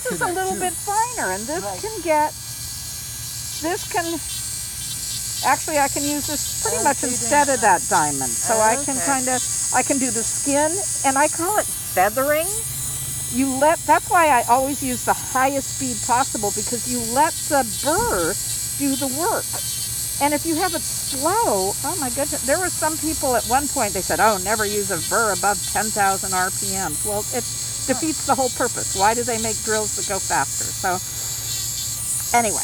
This is a little bit finer, and this can get, actually I can use this pretty much instead of that diamond. So I can I can do the skin, and I call it feathering. That's why I always use the highest speed possible, because you let the burr do the work. And if you have it slow, oh my goodness, there were some people at one point, they said, oh, never use a burr above 10,000 RPMs. Well, it defeats the whole purpose. Why do they make drills that go faster? So anyway,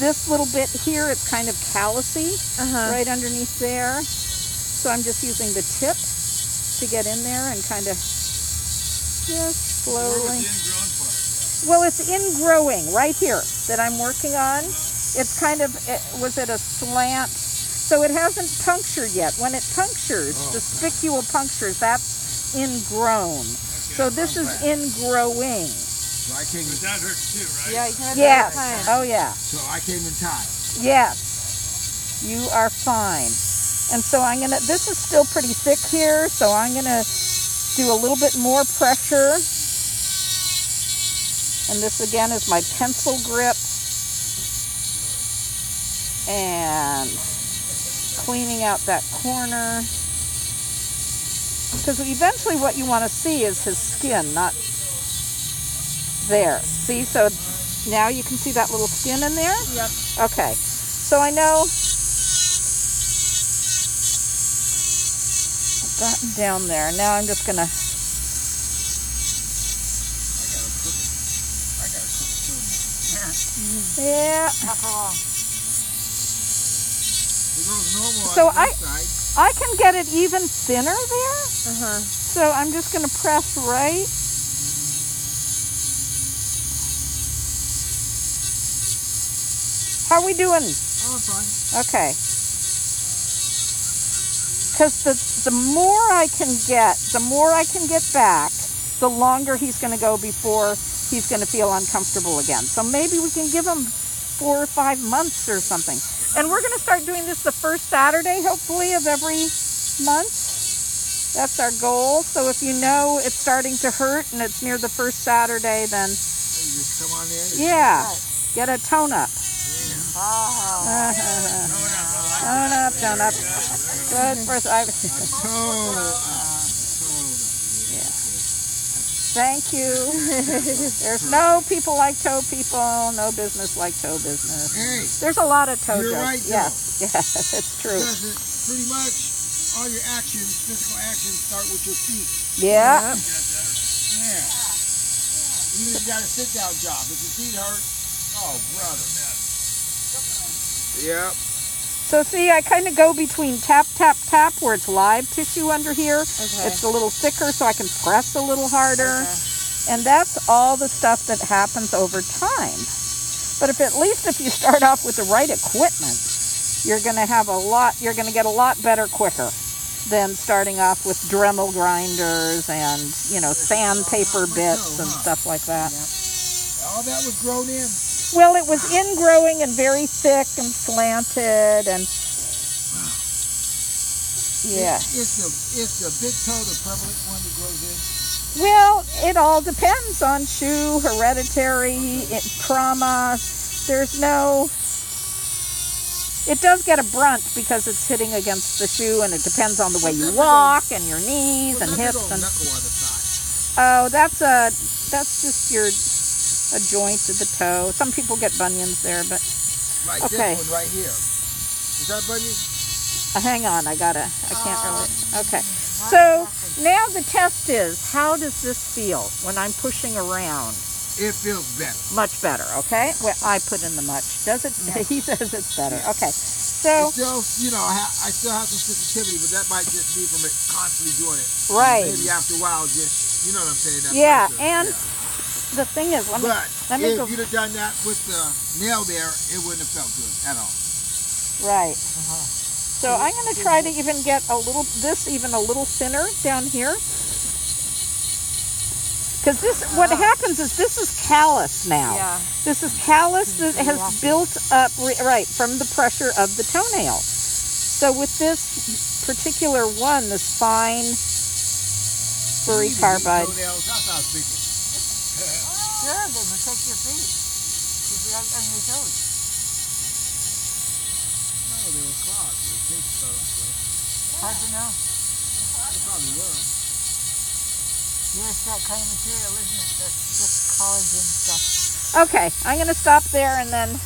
this little bit here, it's kind of callousy right underneath there. So I'm just using the tip to get in there and kind of just slowly. Well, it's ingrowing right here that I'm working on. It's kind of, was it a slant? So it hasn't punctured yet. When it punctures, the spicule punctures, that's ingrown. So this is ingrowing. So I came in. That hurts too, right? Yeah, you had Yes. time. Oh, yeah. So I came in time. Yes. You are fine. And so I'm going to, this is still pretty thick here, so I'm going to do a little bit more pressure. And this again is my pencil grip. And cleaning out that corner. Because eventually what you want to see is his skin, not there. See, so now you can see that little skin in there? Yep. Okay, so I know I've gotten down there. Now I'm just going to... Yeah. So I can get it even thinner there. So I'm just going to press right. How are we doing? Oh, fine. Okay. Because the more I can get back, the longer he's going to go before he's going to feel uncomfortable again. So maybe we can give him 4 or 5 months or something. And we're going to start doing this the first Saturday, hopefully, of every month. That's our goal. So if you know it's starting to hurt and it's near the first Saturday, then... You just come on in. Yeah, get a tone up. Tone up. Good first. Thank you. There's no people like toe people, no business like toe business. Hey, there's a lot of toe you're jokes. right, yes, it's true. Because pretty much all your actions, physical actions, start with your feet. Yeah. Yeah. Even if you got a sit-down job, if your feet hurt, oh, brother. Yep. So see, I kind of go between tap, tap, tap, where it's live tissue under here. It's a little thicker, so I can press a little harder. And that's all the stuff that happens over time. But at least if you start off with the right equipment, you're going to have you're going to get a lot better quicker than starting off with Dremel grinders and, sandpaper bits and stuff like that. All that was grown in. Well, it was ingrowing and very thick and slanted, and yeah. Is the big toe the prevalent one that grows in? Well, it all depends on shoe, hereditary, trauma. There's no... It does get a brunt because it's hitting against the shoe, and it depends on the way you walk and your knees and hips. And oh, that's just a joint of the toe. Some people get bunions there, but like okay. This one right here. Is that bunion? Hang on, I can't really. Okay. So now the test is, how does this feel when I'm pushing around? It feels better. Much better, okay? Well, I put in the much. Does it? Yeah. He says it's better. Yeah. Okay. So still, I still have some sensitivity, but that might just be from it constantly doing it. Right. Maybe after a while, just, you know what I'm saying? That pressure. And the thing is, let me if you'd have done that with the nail there, it wouldn't have felt good at all. Right. So I'm going to try to even get a little thinner down here. Because what happens is this is callus now. Yeah. This is callus that has built up, from the pressure of the toenail. So with this particular one, this fine furry carbide. sure they protect your feet. Keep it on your toes. No, they were clogged. They think so. Hard to know. They probably were. Yeah, it's that kind of material, isn't it? That's just collagen stuff. Okay, I'm going to stop there and then